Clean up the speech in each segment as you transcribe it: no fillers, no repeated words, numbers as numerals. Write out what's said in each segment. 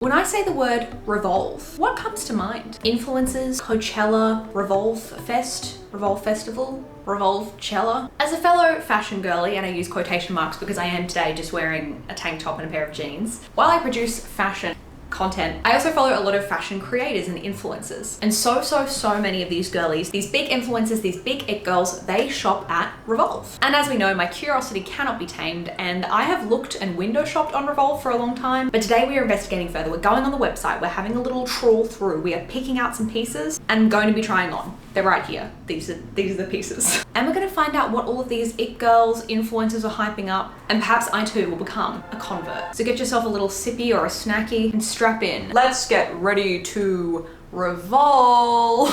When I say the word Revolve, what comes to mind? Influencers, Coachella, Revolve Fest, Revolve Festival, Revolvechella. As a fellow fashion girly, and I use quotation marks because I am today just wearing a tank top and a pair of jeans, while I produce fashion content, I also follow a lot of fashion creators and influencers. And so many of these girlies, these big influencers, these big it girls, they shop at Revolve. And as we know, my curiosity cannot be tamed, and I have looked and window shopped on Revolve for a long time, but today we are investigating further. We're going on the website, we're having a little trawl through, we are picking out some pieces and going to be trying on. They're right here. These are the pieces. And we're gonna find out what all of these it girls, influencers are hyping up, and perhaps I too will become a convert. So get yourself a little sippy or a snacky and strap in. Let's get ready to revolve.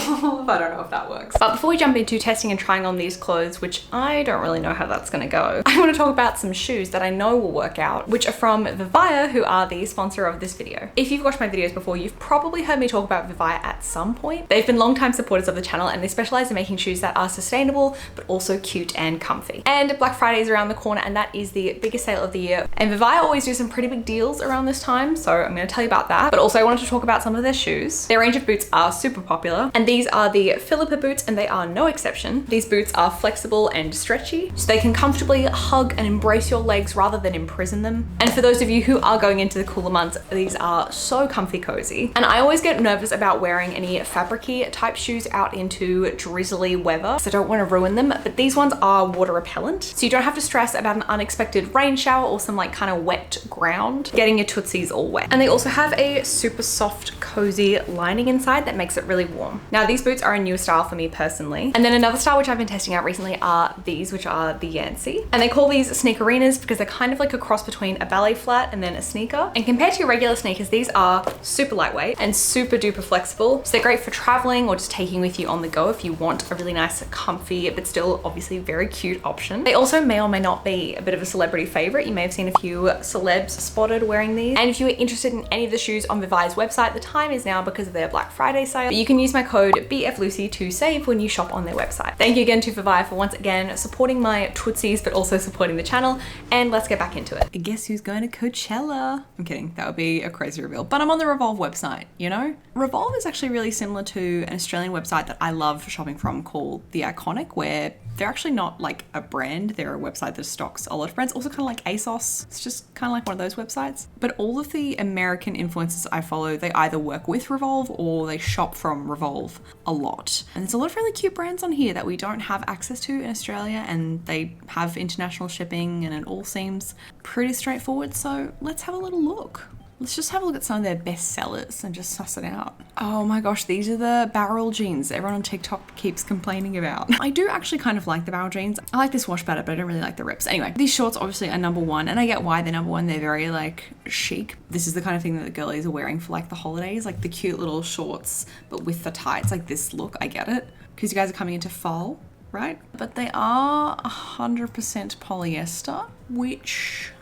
I don't know if that works. But before we jump into testing and trying on these clothes, which I don't really know how that's gonna go, I want to talk about some shoes that I know will work out, which are from Vivaia, who are the sponsor of this video. If you've watched my videos before, you've probably heard me talk about Vivaia at some point. They've been longtime supporters of the channel, and they specialize in making shoes that are sustainable, but also cute and comfy. And Black Friday is around the corner, and that is the biggest sale of the year. And Vivaia always do some pretty big deals around this time, so I'm gonna tell you about that. But also I wanted to talk about some of their shoes. Their range of boots are super popular, and these are the Philippa boots, and they are no exception. These boots are flexible and stretchy, so they can comfortably hug and embrace your legs rather than imprison them. And for those of you who are going into the cooler months, these are so comfy cozy. And I always get nervous about wearing any fabricy type shoes out into drizzly weather, so I don't want to ruin them, but these ones are water repellent, so you don't have to stress about an unexpected rain shower or some like kind of wet ground getting your tootsies all wet. And they also have a super soft cozy lining inside that makes it really warm. Now these boots are a newer style for me personally. And then another style which I've been testing out recently are these, which are the Yancey. And they call these sneakerinas because they're kind of like a cross between a ballet flat and then a sneaker. And compared to your regular sneakers, these are super lightweight and super duper flexible. So they're great for traveling or just taking with you on the go if you want a really nice, comfy, but still obviously very cute option. They also may or may not be a bit of a celebrity favorite. You may have seen a few celebs spotted wearing these. And if you are interested in any of the shoes on Vivaia's website, the time is now because of their Black Friday sale. You can use my code BFLucy to save when you shop on their website. Thank you again to Vivaia for once again supporting my tootsies, but also supporting the channel. And let's get back into it. I guess who's going to Coachella? I'm kidding, that would be a crazy reveal. But I'm on the Revolve website, you know? Revolve is actually really similar to an Australian website that I love shopping from called The Iconic, where they're actually not like a brand, they're a website that stocks a lot of brands, also kind of like ASOS. It's just kind of like one of those websites. But all of the American influencers I follow, they either work with Revolve or they shop from Revolve a lot. And there's a lot of really cute brands on here that we don't have access to in Australia, and they have international shipping, and it all seems pretty straightforward. So let's have a little look. Let's just have a look at some of their best sellers and just suss it out. Oh my gosh, these are the barrel jeans everyone on TikTok keeps complaining about. I do actually kind of like the barrel jeans. I like this wash better, but I don't really like the rips. Anyway, these shorts obviously are number one, and I get why they're number one. They're very like chic. This is the kind of thing that the girlies are wearing for like the holidays, like the cute little shorts, but with the tights, like this look. I get it, because you guys are coming into fall, right? But they are 100% polyester, which,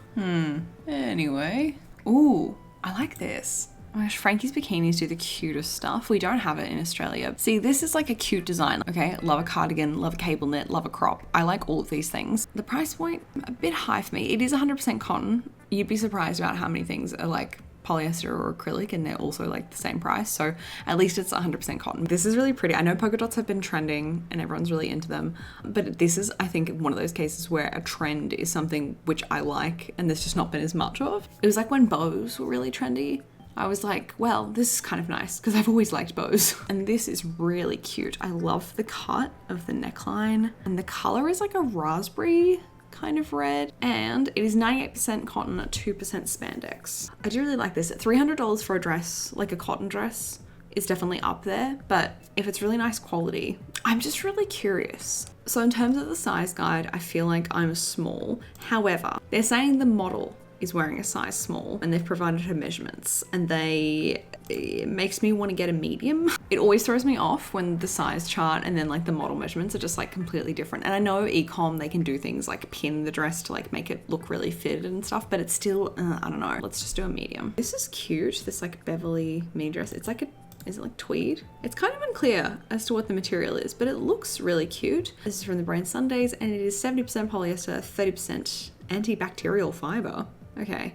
anyway. Ooh. I like this. Oh my gosh, Frankie's bikinis do the cutest stuff. We don't have it in Australia. See, this is like a cute design. Okay, love a cardigan, love a cable knit, love a crop. I like all of these things. The price point, a bit high for me. It is 100% cotton. You'd be surprised about how many things are like polyester or acrylic, and they're also like the same price. So at least it's 100% cotton. This is really pretty. I know polka dots have been trending and everyone's really into them, but this is, I think, one of those cases where a trend is something which I like and there's just not been as much of. It was like when bows were really trendy. I was like, well, this is kind of nice because I've always liked bows. And this is really cute. I love the cut of the neckline, and the color is like a raspberry kind of red, and it is 98% cotton, 2% spandex. I do really like this. $300 for a dress, like a cotton dress, is definitely up there, but if it's really nice quality, I'm just really curious. So in terms of the size guide, I feel like I'm a small. However, they're saying the model is wearing a size small, and they've provided her measurements, and it makes me want to get a medium. It always throws me off when the size chart and then like the model measurements are just like completely different. And I know e-com, they can do things like pin the dress to like make it look really fitted and stuff, but it's still, I don't know. Let's just do a medium. This is cute. This like Beverly mini dress. It's like is it like tweed? It's kind of unclear as to what the material is, but it looks really cute. This is from the brand Sundays, and it is 70% polyester, 30% antibacterial fiber. Okay.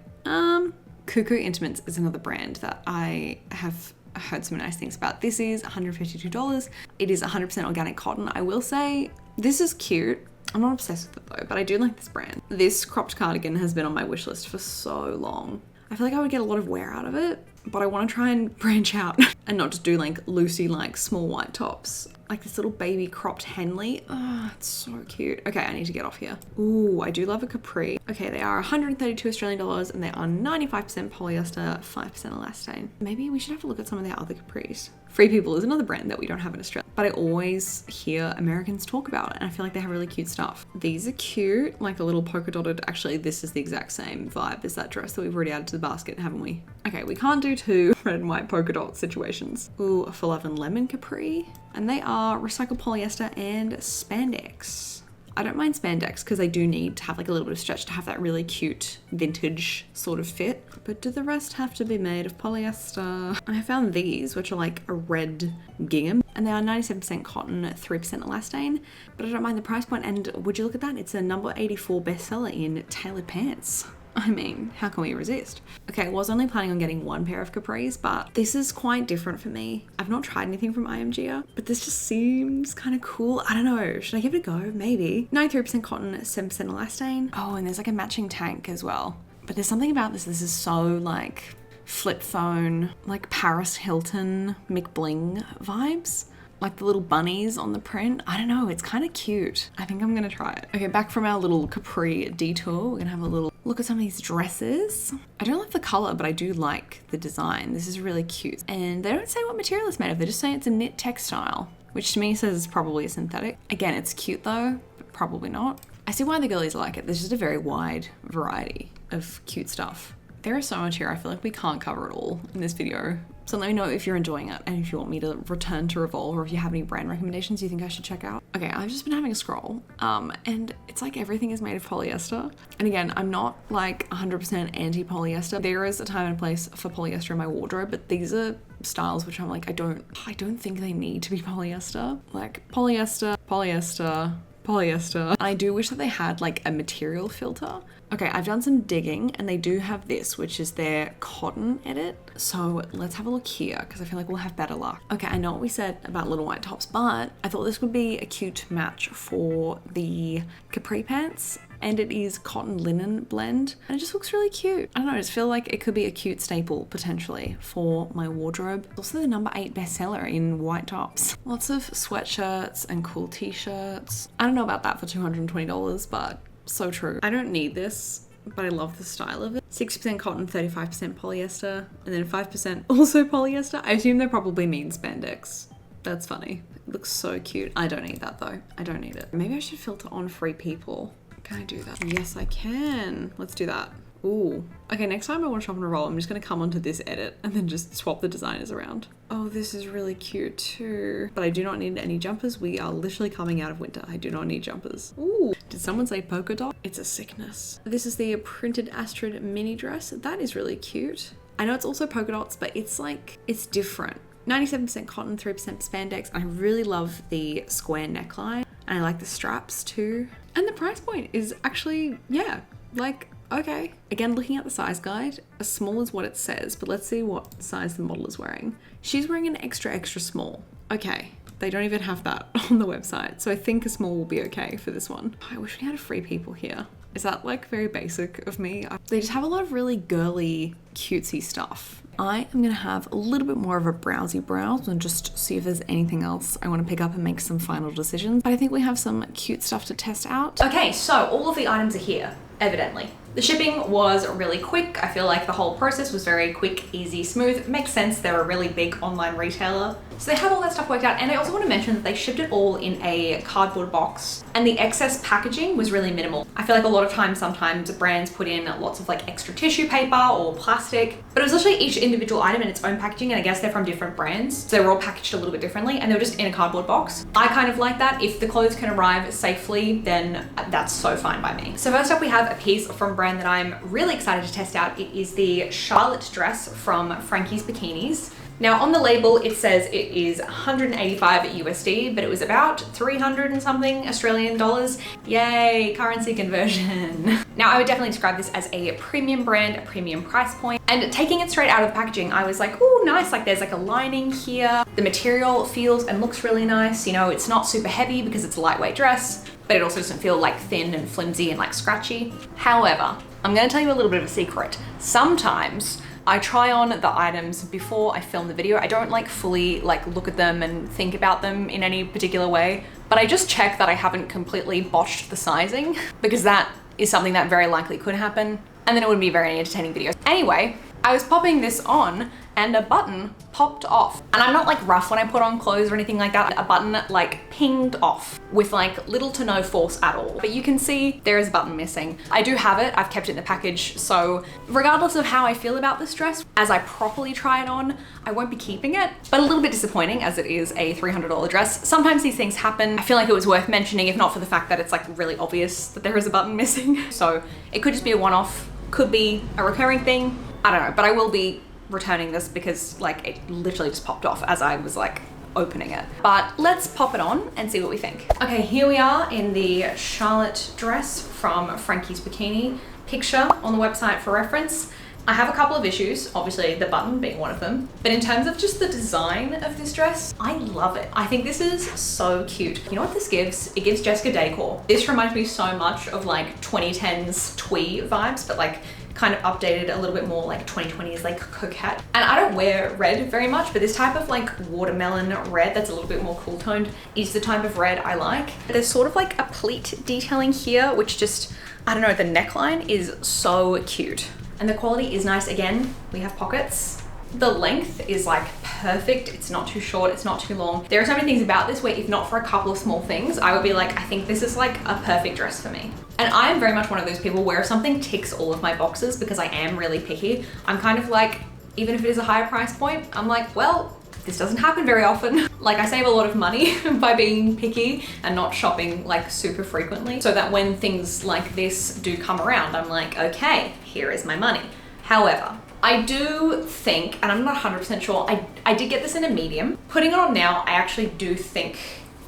Cuckoo Intimates is another brand that I have heard some nice things about. This is $152. It is 100% organic cotton. I will say this is cute. I'm not obsessed with it though, but I do like this brand. This cropped cardigan has been on my wish list for so long. I feel like I would get a lot of wear out of it, but I want to try and branch out and not just do like loosey, like small white tops. Like this little baby cropped Henley. Oh, it's so cute. Okay, I need to get off here. Ooh, I do love a capri. Okay, they are 132 Australian dollars and they are 95% polyester, 5% elastane. Maybe we should have a look at some of their other capris. Free People is another brand that we don't have in Australia, but I always hear Americans talk about it and I feel like they have really cute stuff. These are cute, like a little polka dotted. Actually, this is the exact same vibe as that dress that we've already added to the basket, haven't we? Okay, we can't do two red and white polka dot situations. Ooh, a full oven lemon capri. And they are recycled polyester and spandex. I don't mind spandex because I do need to have like a little bit of stretch to have that really cute vintage sort of fit. But do the rest have to be made of polyester? I found these, which are like a red gingham, and they are 97% cotton, 3% elastane, but I don't mind the price point. And would you look at that? It's a number 84 bestseller in tailored pants. I mean, how can we resist? Okay, I was only planning on getting one pair of capris, but this is quite different for me. I've not tried anything from IMG, but this just seems kind of cool. I don't know. Should I give it a go? Maybe. 93% cotton, 7% elastane. Oh, and there's like a matching tank as well. But there's something about this. This is so like flip phone, like Paris Hilton McBling vibes. Like the little bunnies on the print. I don't know, it's kind of cute. I think I'm gonna try it. Okay, back from our little capri detour, we're gonna have a little look at some of these dresses. I don't like the color, but I do like the design. This is really cute. And they don't say what material it's made of. They just say it's a knit textile, which to me says it's probably a synthetic. Again, it's cute though, but probably not. I see why the girlies like it. There's just a very wide variety of cute stuff. There is so much here. I feel like we can't cover it all in this video. So let me know if you're enjoying it and if you want me to return to Revolve, or if you have any brand recommendations you think I should check out. Okay, I've just been having a scroll and it's like everything is made of polyester. And again, I'm not like 100% anti-polyester. There is a time and place for polyester in my wardrobe, but these are styles which I'm like, I don't think they need to be polyester. Like polyester, polyester, polyester. I do wish that they had like a material filter. Okay, I've done some digging and they do have this, which is their cotton edit. So let's have a look here because I feel like we'll have better luck. Okay, I know what we said about little white tops, but I thought this would be a cute match for the capri pants. And it is cotton linen blend and it just looks really cute. I don't know, I just feel like it could be a cute staple potentially for my wardrobe. It's also the number 8 bestseller in white tops. Lots of sweatshirts and cool t-shirts. I don't know about that for $220, but so true. I don't need this, but I love the style of it. 60% cotton, 35% polyester, and then 5% also polyester. I assume they probably mean spandex. That's funny. It looks so cute. I don't need that though. I don't need it. Maybe I should filter on Free People. Can I do that? Yes, I can. Let's do that. Ooh. Okay, next time I want to shop on Revolve, I'm just going to come onto this edit and then just swap the designers around. Oh, this is really cute too. But I do not need any jumpers. We are literally coming out of winter. I do not need jumpers. Ooh. Did someone say polka dot? It's a sickness. This is the printed Astrid mini dress. That is really cute. I know it's also polka dots, but it's like, it's different. 97% cotton, 3% spandex. I really love the square neckline and I like the straps too. And the price point is actually, yeah, like, okay. Again, looking at the size guide, as small as what it says, but let's see what size the model is wearing. She's wearing an extra, extra small. Okay, they don't even have that on the website. So I think a small will be okay for this one. I wish we had a Free People here. Is that like very basic of me? They just have a lot of really girly, cutesy stuff. I am gonna have a little bit more of a browsy browse and just see if there's anything else I wanna pick up and make some final decisions. But I think we have some cute stuff to test out. Okay, so all of the items are here, evidently. The shipping was really quick. I feel like the whole process was very quick, easy, smooth. It makes sense, they're a really big online retailer. So they have all that stuff worked out. And I also want to mention that they shipped it all in a cardboard box and the excess packaging was really minimal. I feel like a lot of times, sometimes brands put in lots of like extra tissue paper or plastic, but it was literally each individual item in its own packaging. And I guess they're from different brands. So they were all packaged a little bit differently and they were just in a cardboard box. I kind of like that. If the clothes can arrive safely, then that's so fine by me. So first up we have a piece from brand that I'm really excited to test out. It is the Charlotte dress from Frankie's Bikinis. Now on the label, it says it is 185 USD, but it was about 300 and something Australian dollars. Yay, currency conversion. Now I would definitely describe this as a premium brand, a premium price point. And taking it straight out of the packaging, I was like, oh, nice. Like there's like a lining here. The material feels and looks really nice. You know, it's not super heavy because it's a lightweight dress, but it also doesn't feel like thin and flimsy and like scratchy. However, I'm gonna tell you a little bit of a secret. Sometimes I try on the items before I film the video. I don't like fully like look at them and think about them in any particular way, but I just check that I haven't completely botched the sizing because that is something that very likely could happen. And then it wouldn't be a very entertaining video. Anyway, I was popping this on and a button popped off. And I'm not like rough when I put on clothes or anything like that. A button like pinged off with like little to no force at all. But you can see there is a button missing. I do have it, I've kept it in the package. So regardless of how I feel about this dress, as I properly try it on, I won't be keeping it. But a little bit disappointing as it is a $300 dress. Sometimes these things happen. I feel like it was worth mentioning, if not for the fact that it's like really obvious that there is a button missing. So it could just be a one-off, could be a recurring thing. I don't know, but I will be returning this because like it literally just popped off as I was like opening it. But let's pop it on and see what we think. Okay, here we are in the Charlotte dress from Frankie's Bikini. Picture on the website for reference. I have a couple of issues, obviously the button being one of them, but in terms of just the design of this dress, I love it. I think this is so cute. You know what this gives? It gives Jessica Decor. This reminds me so much of like 2010s twee vibes, but like kind of updated a little bit more like 2020s like coquette. And I don't wear red very much, but this type of like watermelon red that's a little bit more cool toned is the type of red I like. There's sort of like a pleat detailing here, which just, I don't know, the neckline is so cute. And the quality is nice. Again, we have pockets. The length is like perfect. It's not too short, it's not too long. There are so many things about this where if not for a couple of small things, I would be like, I think this is like a perfect dress for me. And I am very much one of those people where if something ticks all of my boxes, because I am really picky, I'm kind of like, even if it is a higher price point, I'm like, well, this doesn't happen very often. Like I save a lot of money by being picky and not shopping like super frequently, so that when things like this do come around, I'm like, okay, here is my money. However, I do think, and I'm not 100% sure, I did get this in a medium. Putting it on now, I actually do think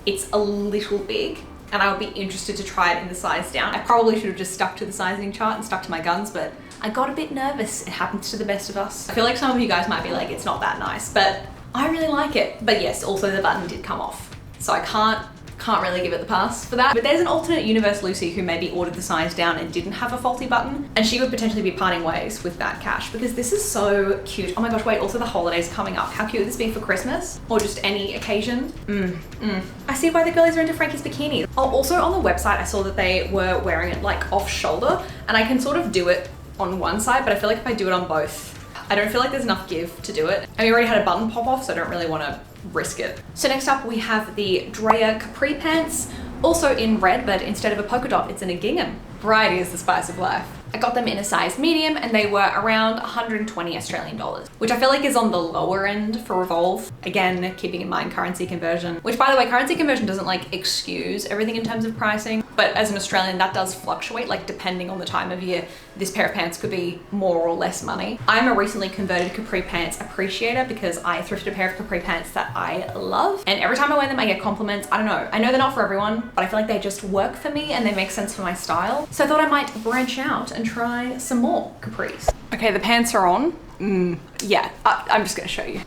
it's a little big, and I would be interested to try it in the size down. I probably should have just stuck to the sizing chart and stuck to my guns, but I got a bit nervous. It happens to the best of us. I feel like some of you guys might be like, it's not that nice, but I really like it. But yes, also the button did come off, so I can't really give it the pass for that. But there's an alternate universe Lucy who maybe ordered the size down and didn't have a faulty button, and she would potentially be parting ways with that cash because this is so cute. Oh my gosh, wait, also the holidays coming up. How cute would this be for Christmas or just any occasion? I see why the girlies are into Frankie's Bikini. Oh, also on the website, I saw that they were wearing it like off shoulder, and I can sort of do it on one side, but I feel like if I do it on both, I don't feel like there's enough give to do it. And we already had a button pop off, so I don't really want to risk it. So next up we have the Drea capri pants, also in red, but instead of a polka dot, it's in a gingham. Variety is the spice of life. I got them in a size medium and they were around 120 Australian dollars, which I feel like is on the lower end for Revolve. Again, keeping in mind currency conversion, which by the way, currency conversion doesn't like excuse everything in terms of pricing, but as an Australian, that does fluctuate, like depending on the time of year. This pair of pants could be more or less money. I'm a recently converted capri pants appreciator because I thrifted a pair of capri pants that I love. And every time I wear them, I get compliments. I don't know. I know they're not for everyone, but I feel like they just work for me and they make sense for my style. So I thought I might branch out and try some more capris. Okay, the pants are on. Yeah, I'm just gonna show you.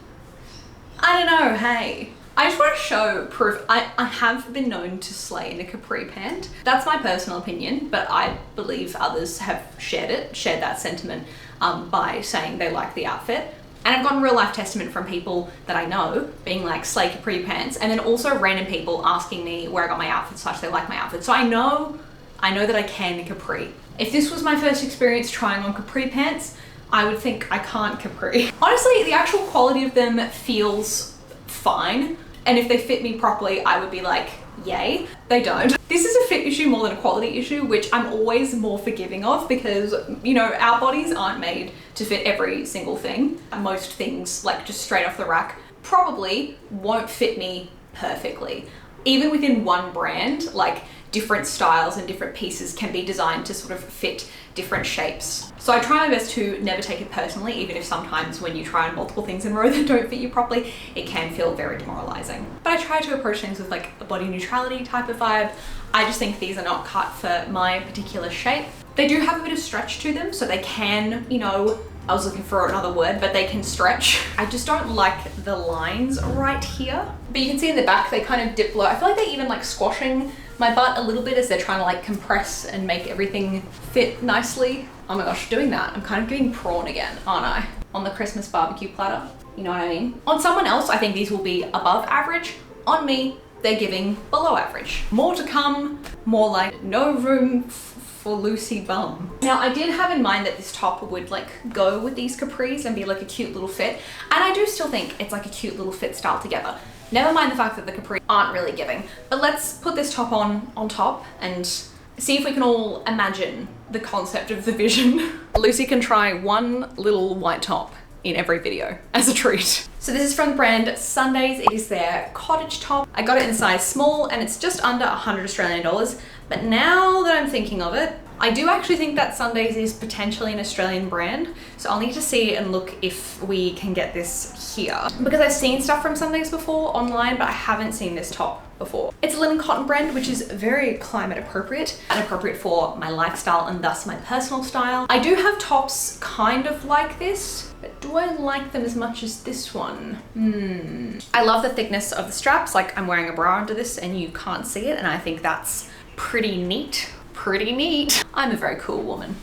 I don't know, hey. I just want to show proof. I have been known to slay in a capri pant. That's my personal opinion, but I believe others have shared that sentiment by saying they like the outfit. And I've gotten real life testament from people that I know being like slay capri pants, and then also random people asking me where I got my outfit such they like my outfit. So I know that I can capri. If this was my first experience trying on capri pants, I would think I can't capri. Honestly, the actual quality of them feels fine. And if they fit me properly, I would be like, yay. They don't. This is a fit issue more than a quality issue, which I'm always more forgiving of because, you know, our bodies aren't made to fit every single thing. Most things, like just straight off the rack, probably won't fit me perfectly. Even within one brand, like different styles and different pieces can be designed to sort of fit different shapes. So I try my best to never take it personally, even if sometimes when you try on multiple things in a row that don't fit you properly, it can feel very demoralizing. But I try to approach things with like a body neutrality type of vibe. I just think these are not cut for my particular shape. They do have a bit of stretch to them, so they can, you know, I was looking for another word, but they can stretch. I just don't like the lines right here. But you can see in the back, they kind of dip low. I feel like they're even like squashing my butt a little bit as they're trying to like compress and make everything fit nicely. Oh my gosh, doing that, I'm kind of getting prawn again, aren't I? On the Christmas barbecue platter, you know what I mean? On someone else, I think these will be above average. On me, they're giving below average. More to come, more like no room for Lucy bum. Now I did have in mind that this top would like go with these capris and be like a cute little fit. And I do still think it's like a cute little fit style together. Never mind the fact that the capri aren't really giving. But let's put this top on top and see if we can all imagine the concept of the vision. Lucy can try one little white top in every video as a treat. So this is from the brand Sundays. It is their cottage top. I got it in size small and it's just under 100 Australian dollars. But now that I'm thinking of it, I do actually think that Sundays is potentially an Australian brand. So I'll need to see and look if we can get this here. Because I've seen stuff from Sundays before online, but I haven't seen this top before. It's a linen cotton brand, which is very climate appropriate and appropriate for my lifestyle and thus my personal style. I do have tops kind of like this, but do I like them as much as this one? I love the thickness of the straps. Like I'm wearing a bra under this and you can't see it. And I think that's pretty neat. Pretty neat. I'm a very cool woman.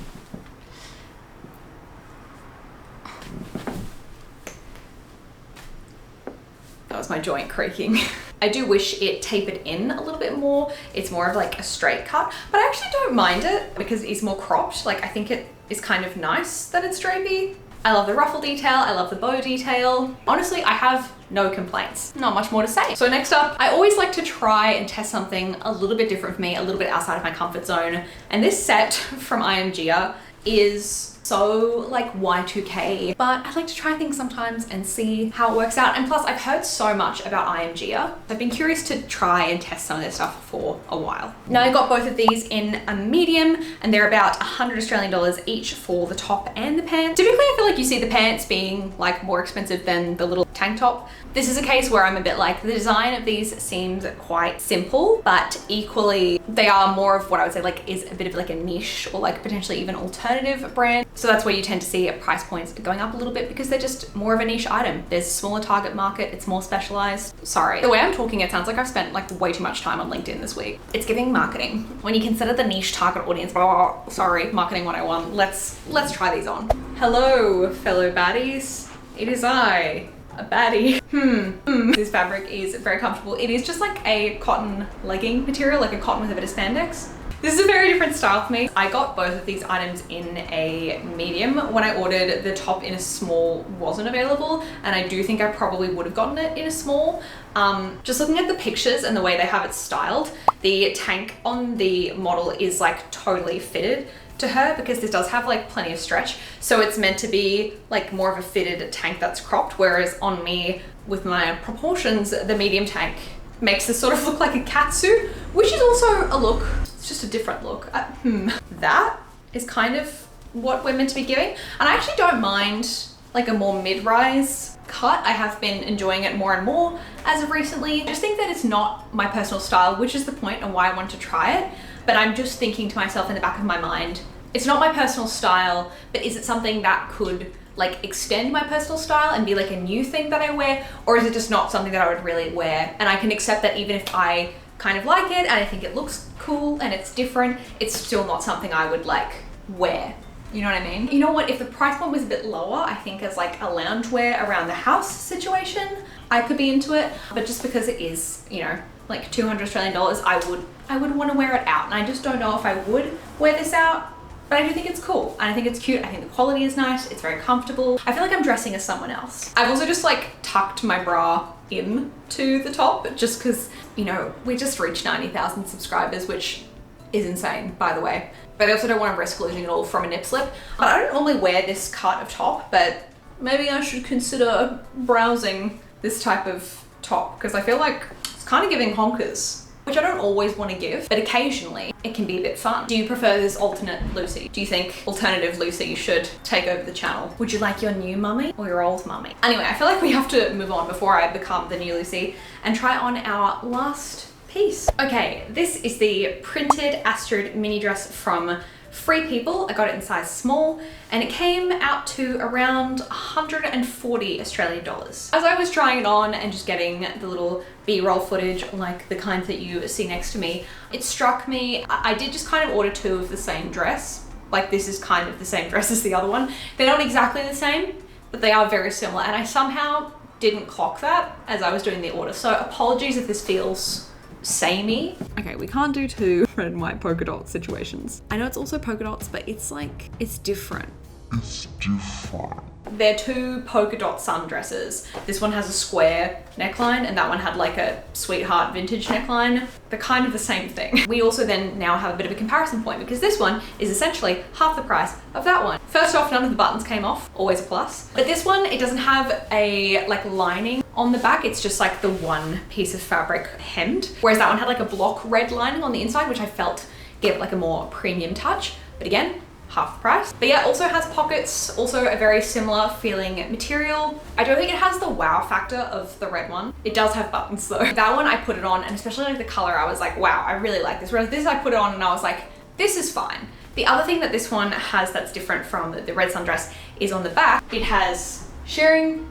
That was my joint creaking. I do wish it tapered in a little bit more. It's more of like a straight cut, but I actually don't mind it because it's more cropped. Like I think it is kind of nice that it's drapey. I love the ruffle detail. I love the bow detail. Honestly, I have no complaints. Not much more to say. So next up, I always like to try and test something a little bit different for me, a little bit outside of my comfort zone. And this set from IMG is so like Y2K, but I like to try things sometimes and see how it works out. And plus I've heard so much about IMG. I've been curious to try and test some of their stuff for a while. Now I got both of these in a medium and they're about 100 Australian dollars each for the top and the pants. Typically I feel like you see the pants being like more expensive than the little tank top. This is a case where I'm a bit like, the design of these seems quite simple, but equally they are more of what I would say like is a bit of like a niche or like potentially even alternative brand. So that's where you tend to see price points going up a little bit because they're just more of a niche item. There's a smaller target market, it's more specialized. Sorry, the way I'm talking, it sounds like I've spent like way too much time on LinkedIn this week. It's giving marketing. When you consider the niche target audience, sorry, marketing 101. Let's try these on. Hello, fellow baddies. It is I, a baddie. This fabric is very comfortable. It is just like a cotton legging material, like a cotton with a bit of spandex. This is a very different style for me. I got both of these items in a medium. When I ordered, the top in a small wasn't available, and I do think I probably would have gotten it in a small. Just looking at the pictures and the way they have it styled, the tank on the model is like totally fitted to her because this does have like plenty of stretch. So it's meant to be like more of a fitted tank that's cropped, whereas on me with my proportions, the medium tank makes this sort of look like a catsuit, which is also a look. It's just a different look. That is kind of what we're meant to be giving. And I actually don't mind like a more mid-rise cut. I have been enjoying it more and more as of recently. I just think that it's not my personal style, which is the point and why I want to try it. But I'm just thinking to myself in the back of my mind, it's not my personal style, but is it something that could like extend my personal style and be like a new thing that I wear? Or is it just not something that I would really wear? And I can accept that even if I kind of like it and I think it looks cool and it's different, it's still not something I would like wear. You know what I mean? You know what, if the price point was a bit lower, I think as like a loungewear around the house situation, I could be into it. But just because it is, you know, like 200 Australian dollars, I would want to wear it out. And I just don't know if I would wear this out. But I do think it's cool and I think it's cute. I think the quality is nice. It's very comfortable. I feel like I'm dressing as someone else. I've also just like tucked my bra into the top just because, you know, we just reached 90,000 subscribers, which is insane, by the way. But I also don't want to risk losing it all from a nip slip. But I don't normally wear this cut of top, but maybe I should consider browsing this type of top because I feel like it's kind of giving honkers. which I don't always want to give, but occasionally it can be a bit fun. Do you prefer this alternate Lucy? Do you think alternative Lucy should take over the channel? Would you like your new mummy or your old mummy? Anyway, I feel like we have to move on before I become the new Lucy and try on our last piece. Okay, this is the printed Astrid mini dress from Free People. I got it in size small and it came out to around 140 Australian dollars. As I was trying it on and just getting the little B-roll footage, like the kind that you see next to me, it struck me, I did just kind of order two of the same dress. Like this is kind of the same dress as the other one. They're not exactly the same, but they are very similar, and I somehow didn't clock that as I was doing the order. So apologies if this feels samey. Okay, we can't do two red and white polka dot situations. I know it's also polka dots, but it's like, it's different. It's different. They're two polka dot sundresses. This one has a square neckline and that one had like a sweetheart vintage neckline. They're kind of the same thing. We also then now have a bit of a comparison point because this one is essentially half the price of that one. First off, none of the buttons came off, always a plus. But this one, it doesn't have a like lining on the back. It's just like the one piece of fabric hemmed. Whereas that one had like a block red lining on the inside, which I felt gave it like a more premium touch. But again, half the price. But yeah, also has pockets, also a very similar feeling material. I don't think it has the wow factor of the red one. It does have buttons though. That one I put it on, and especially like the color, I was like, wow, I really like this. Whereas this I put it on and I was like, this is fine. The other thing that this one has that's different from the red sundress is on the back. It has shirring.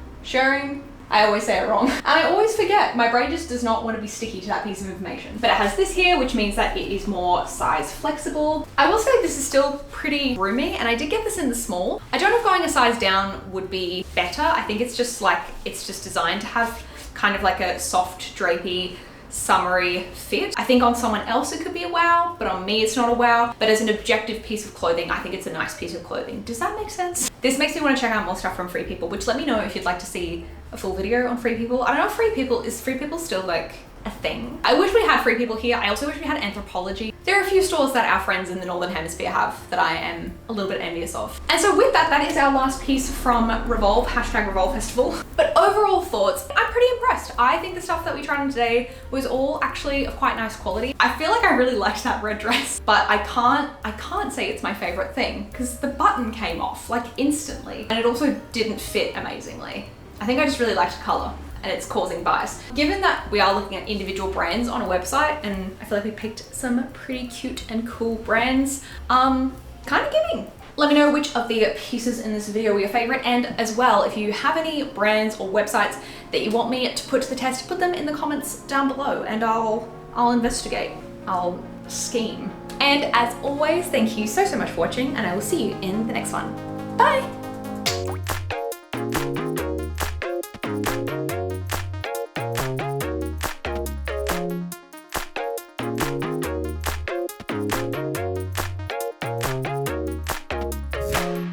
I always say it wrong. And I always forget. My brain just does not want to be sticky to that piece of information. But it has this here, which means that it is more size flexible. I will say this is still pretty roomy, and I did get this in the small. I don't know if going a size down would be better. I think it's just designed to have kind of like a soft, drapey, summery fit. I think on someone else it could be a wow, but on me it's not a wow. But as an objective piece of clothing, I think it's a nice piece of clothing. Does that make sense? This makes me want to check out more stuff from Free People, which let me know if you'd like to see a full video on Free People. I don't know if is Free People still like a thing? I wish we had Free People here. I also wish we had Anthropology. There are a few stores that our friends in the Northern Hemisphere have that I am a little bit envious of. And so with that, that is our last piece from Revolve, #Revolve Festival. But overall thoughts, I'm pretty impressed. I think the stuff that we tried on today was all actually of quite nice quality. I feel like I really liked that red dress, but I can't say it's my favorite thing because the button came off like instantly, and it also didn't fit amazingly. I think I just really liked the color, and it's causing bias. Given that we are looking at individual brands on a website, and I feel like we picked some pretty cute and cool brands, kind of giving. Let me know which of the pieces in this video were your favorite, and as well, if you have any brands or websites that you want me to put to the test, put them in the comments down below and I'll investigate, I'll scheme. And as always, thank you so much for watching, and I will see you in the next one. Bye!